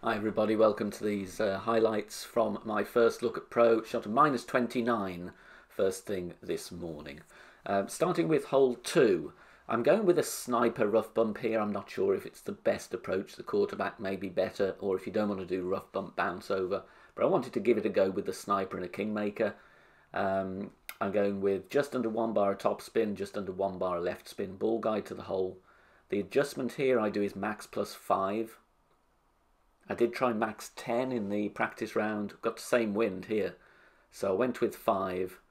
Hi everybody, welcome to these highlights from my first look at Pro. Shot a -29 first thing this morning. Starting with hole 2, I'm going with a sniper rough bump here. I'm not sure if it's the best approach. The quarterback may be better, or if you don't want to do rough bump bounce over. But I wanted to give it a go with the sniper and a kingmaker. I'm going with just under 1 bar top spin, just under 1 bar left spin, ball guide to the hole. The adjustment here I do is max +5. I did try max 10 in the practice round, got the same wind here, so I went with 5.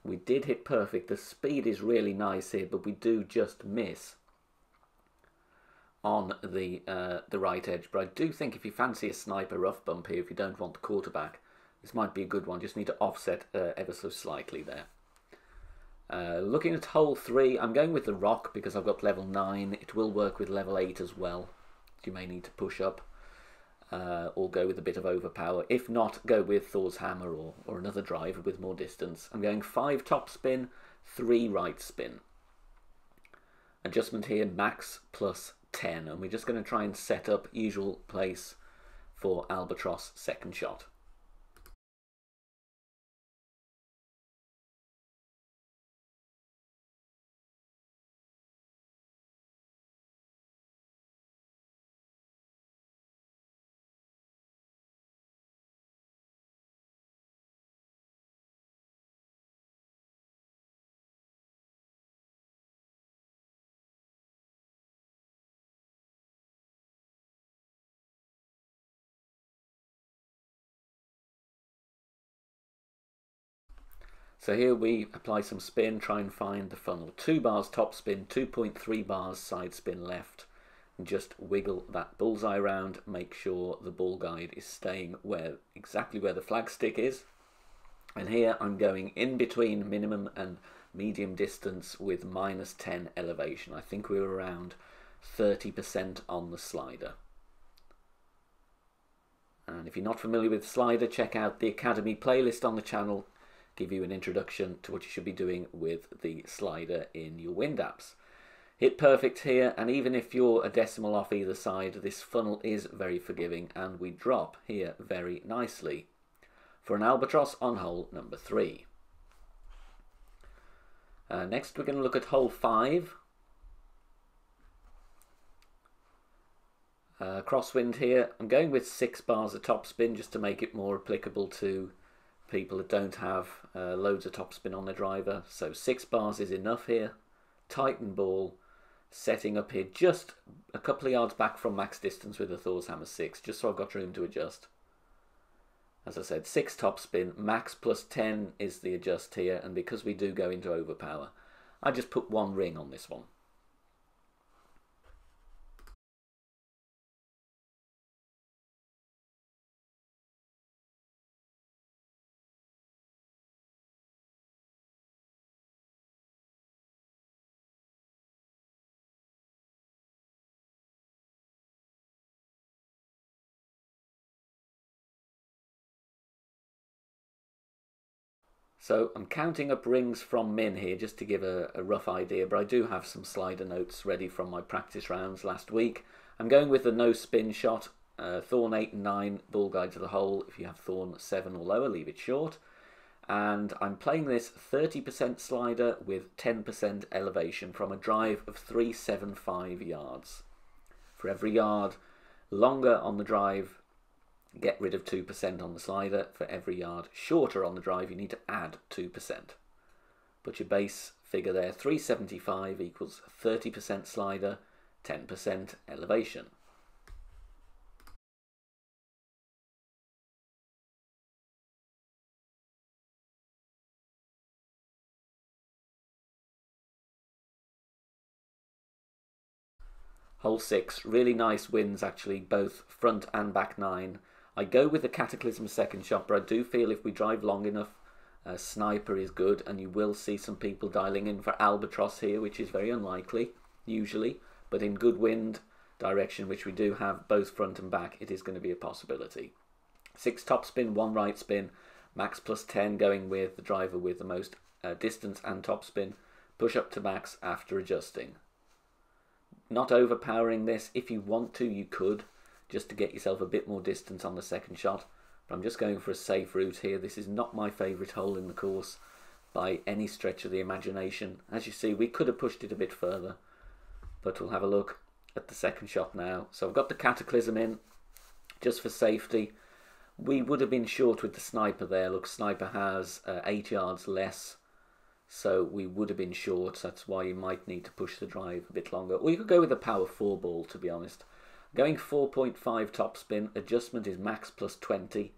We did hit perfect. The speed is really nice here, but we do just miss on the right edge. But I do think if you fancy a sniper rough bump here, if you don't want the quarterback, this might be a good one. Just need to offset ever so slightly there. Looking at hole 3, I'm going with the rock because I've got level 9. It will work with level 8 as well. You may need to push up. Or go with a bit of overpower. If not, go with Thor's hammer or another driver with more distance. I'm going 5 top spin, 3 right spin. Adjustment here, max +10. And we're just going to try and set up usual place for Albatross second shot. So here we apply some spin, try and find the funnel. 2 bars top spin, 2.3 bars side spin left, and just wiggle that bullseye around. Make sure the ball guide is staying exactly where the flagstick is. And here I'm going in between minimum and medium distance with -10 elevation. I think we were around 30% on the slider. And if you're not familiar with the slider, check out the Academy playlist on the channel. Give you an introduction to what you should be doing with the slider in your wind apps. Hit perfect here, and even if you're a decimal off either side, this funnel is very forgiving, and we drop here very nicely for an Albatross on hole number 3. Next we're going to look at hole 5. Crosswind here. I'm going with 6 bars of topspin just to make it more applicable to people that don't have loads of topspin on their driver. So 6 bars is enough here. Tighten ball, setting up here just a couple of yards back from max distance with the Thor's hammer 6, just so I've got room to adjust. As I said, 6 topspin, max +10 is the adjust here, and because we do go into overpower, I just put 1 ring on this one. So I'm counting up rings from min here just to give a rough idea, but I do have some slider notes ready from my practice rounds last week. I'm going with the no spin shot, Thorn 8 and 9, ball guide to the hole. If you have Thorn 7 or lower, leave it short. And I'm playing this 30% slider with 10% elevation from a drive of 375 yards. For every yard longer on the drive, get rid of 2% on the slider. For every yard shorter on the drive, you need to add 2%. Put your base figure there, 375 equals 30% slider, 10% elevation. Hole 6, really nice winds actually, both front and back 9. I go with the Cataclysm second shot, but I do feel if we drive long enough, sniper is good, and you will see some people dialing in for Albatross here, which is very unlikely, usually, but in good wind direction, which we do have both front and back, it is going to be a possibility. 6 top spin, 1 right spin, max +10 going with the driver with the most distance and top spin, push up to max after adjusting. Not overpowering this. If you want to, you could. just to get yourself a bit more distance on the second shot. But I'm just going for a safe route here. This is not my favourite hole in the course by any stretch of the imagination. As you see, we could have pushed it a bit further, but we'll have a look at the second shot now. So I've got the Cataclysm in just for safety. We would have been short with the sniper there. Look, sniper has 8 yards less, so we would have been short. That's why you might need to push the drive a bit longer. Or you could go with a power 4 ball, to be honest. Going 4.5 topspin. Adjustment is max plus 20.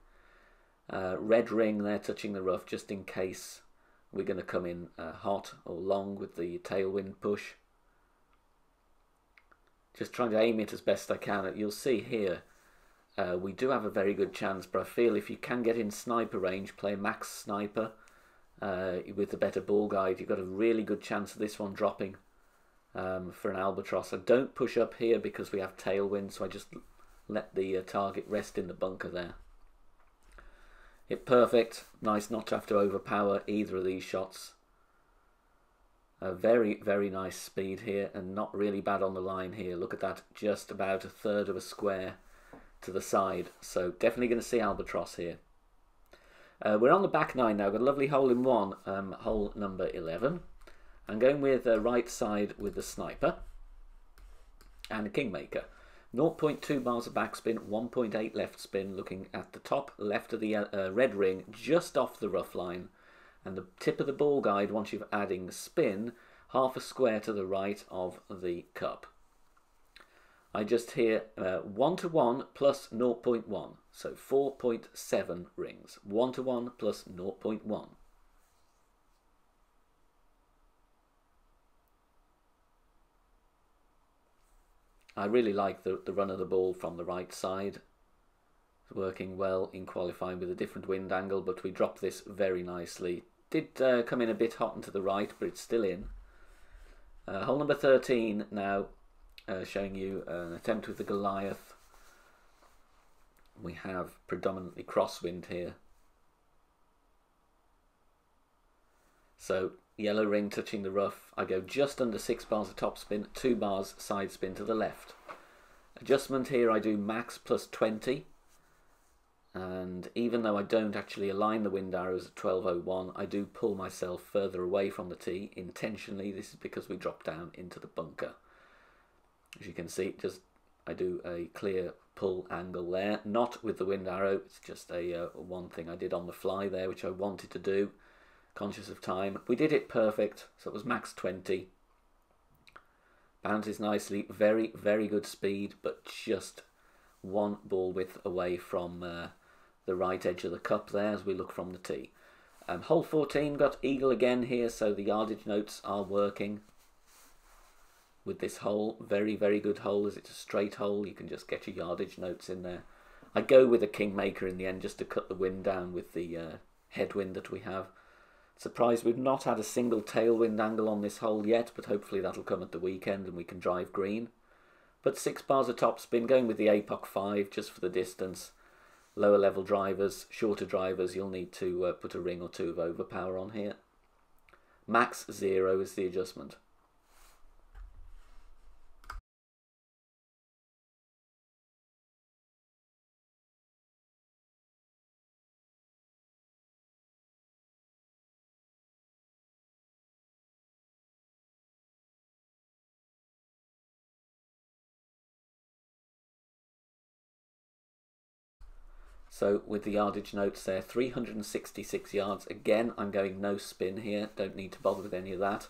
Red ring there touching the rough just in case we're going to come in hot or long with the tailwind push. Just trying to aim it as best I can. You'll see here we do have a very good chance, but I feel if you can get in sniper range, play max sniper with the better ball guide, you've got a really good chance of this one dropping for an albatross. I don't push up here because we have tailwind, so I just let the target rest in the bunker there. Hit perfect. Nice not to have to overpower either of these shots. A very, very nice speed here, and not really bad on the line here. Look at that, just about a third of a square to the side. So definitely going to see albatross here. We're on the back nine now. Got a lovely hole in one, hole number 11. I'm going with right side with the sniper and a kingmaker. 0.2 bars of backspin, 1.8 left spin, looking at the top left of the red ring, just off the rough line. And the tip of the ball guide, once you're adding spin, half a square to the right of the cup. I just hear 1 to 1 plus 0.1, so 4.7 rings. 1 to 1 plus 0.1. I really like the run of the ball from the right side. It's working well in qualifying with a different wind angle, but we dropped this very nicely. Did come in a bit hot and to the right, but it's still in. Hole number 13 now, showing you an attempt with the Goliath. We have predominantly crosswind here. So yellow ring touching the rough. I go just under 6 bars of topspin, 2 bars side spin to the left. Adjustment here I do max plus 20. And even though I don't actually align the wind arrows at 12:01, I do pull myself further away from the tee intentionally. This is because we drop down into the bunker. As you can see, I do a clear pull angle there, not with the wind arrow. It's just a one thing I did on the fly there, which I wanted to do, conscious of time. We did it perfect, so it was max 20. Bounces nicely, very, very good speed, but just one ball width away from the right edge of the cup there as we look from the tee. Hole 14 got eagle again here, so the yardage notes are working with this hole. Very, very good hole as it's a straight hole. You can just get your yardage notes in there. I go with a kingmaker in the end just to cut the wind down with the headwind that we have. Surprised we've not had a single tailwind angle on this hole yet, but hopefully that'll come at the weekend and we can drive green. But 6 bars of topspin, going with the APOC 5 just for the distance. Lower level drivers, shorter drivers, you'll need to put a ring or two of overpower on here. Max 0 is the adjustment. So with the yardage notes there, 366 yards. Again, I'm going no spin here. Don't need to bother with any of that.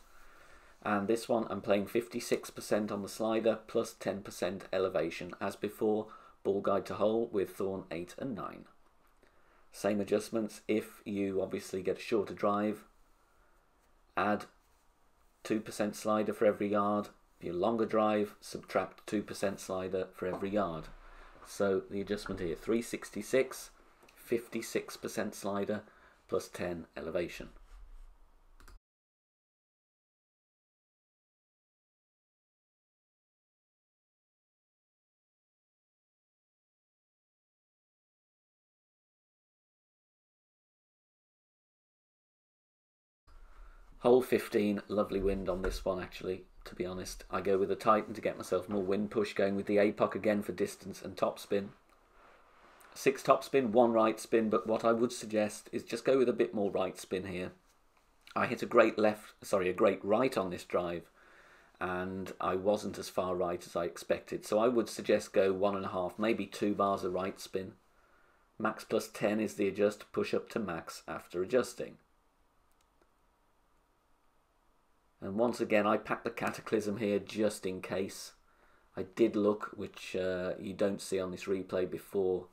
And this one, I'm playing 56% on the slider, plus 10% elevation. As before, ball guide to hole with thorn 8 and 9. Same adjustments. If you obviously get a shorter drive, add 2% slider for every yard. If you longer drive, subtract 2% slider for every yard. So the adjustment here, 366, 56% slider, plus 10 elevation. Hole 15, lovely wind on this one actually. to be honest. I go with the Titan to get myself more wind push, going with the APOC again for distance and topspin. 6 topspin, 1 right spin, but what I would suggest is just go with a bit more right spin here. I hit a great right on this drive, and I wasn't as far right as I expected, so I would suggest go 1.5, maybe 2 bars of right spin. Max plus 10 is the adjust, push up to max after adjusting. And once again, I packed the Cataclysm here just in case. I did look, which you don't see on this replay, before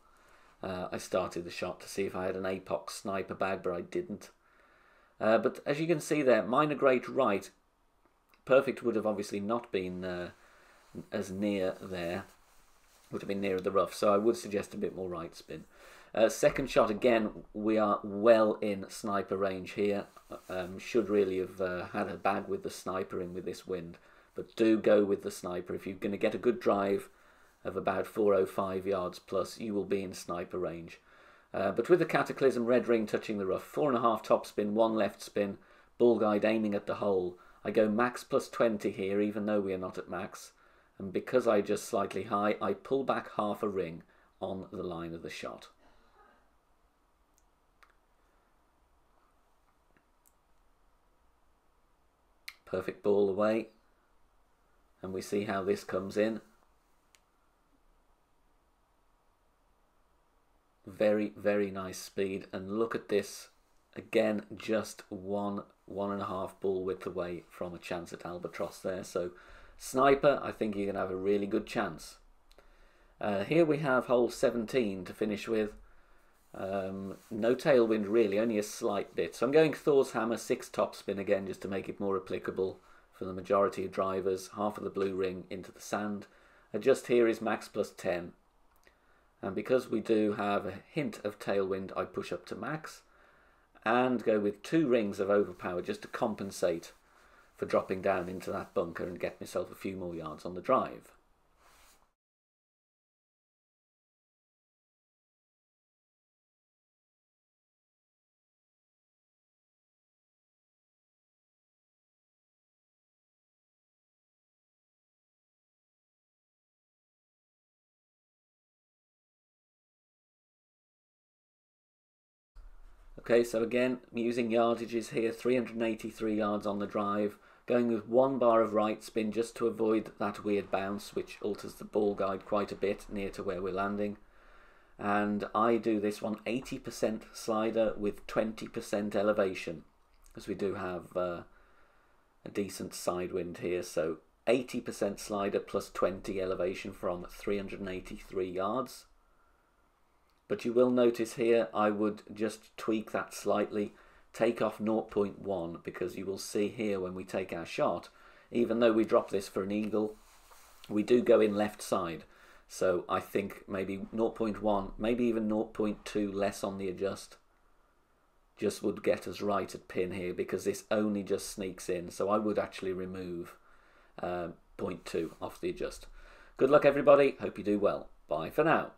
I started the shot to see if I had an APOC sniper bag, but I didn't. But as you can see there, minor great right. Perfect would have obviously not been as near there. Would have been nearer the rough, so I would suggest a bit more right spin. Second shot, again, we are well in sniper range here. Should really have had a bag with the sniper in with this wind, but do go with the sniper. If you're going to get a good drive of about 405 yards plus, you will be in sniper range. But with the Cataclysm, red ring touching the rough, 4.5 top spin, 1 left spin, bull guide aiming at the hole. I go max plus 20 here, even though we are not at max. And because I adjust slightly high, I pull back half a ring on the line of the shot. Perfect ball away. And we see how this comes in. Very, very nice speed, and look at this again, just 1.5 ball width away from a chance at albatross there. So sniper, I think you're going to have a really good chance. Here we have hole 17 to finish with. No tailwind really, only a slight bit. So I'm going Thor's hammer, 6 topspin again, just to make it more applicable for the majority of drivers. Half of the blue ring into the sand. Adjust here is max plus 10. And because we do have a hint of tailwind, I push up to max and go with 2 rings of overpower just to compensate for dropping down into that bunker and get myself a few more yards on the drive. Okay, so again, using yardages here, 383 yards on the drive, going with 1 bar of right spin just to avoid that weird bounce, which alters the ball guide quite a bit near to where we're landing. And I do this one 80% slider with 20% elevation, because we do have a decent side wind here. So 80% slider plus 20 elevation from 383 yards. But you will notice here I would just tweak that slightly, take off 0.1, because you will see here when we take our shot, even though we drop this for an eagle, we do go in left side. So I think maybe 0.1, maybe even 0.2 less on the adjust just would get us right at pin here, because this only just sneaks in. So I would actually remove 0.2 off the adjust. Good luck everybody, hope you do well. Bye for now.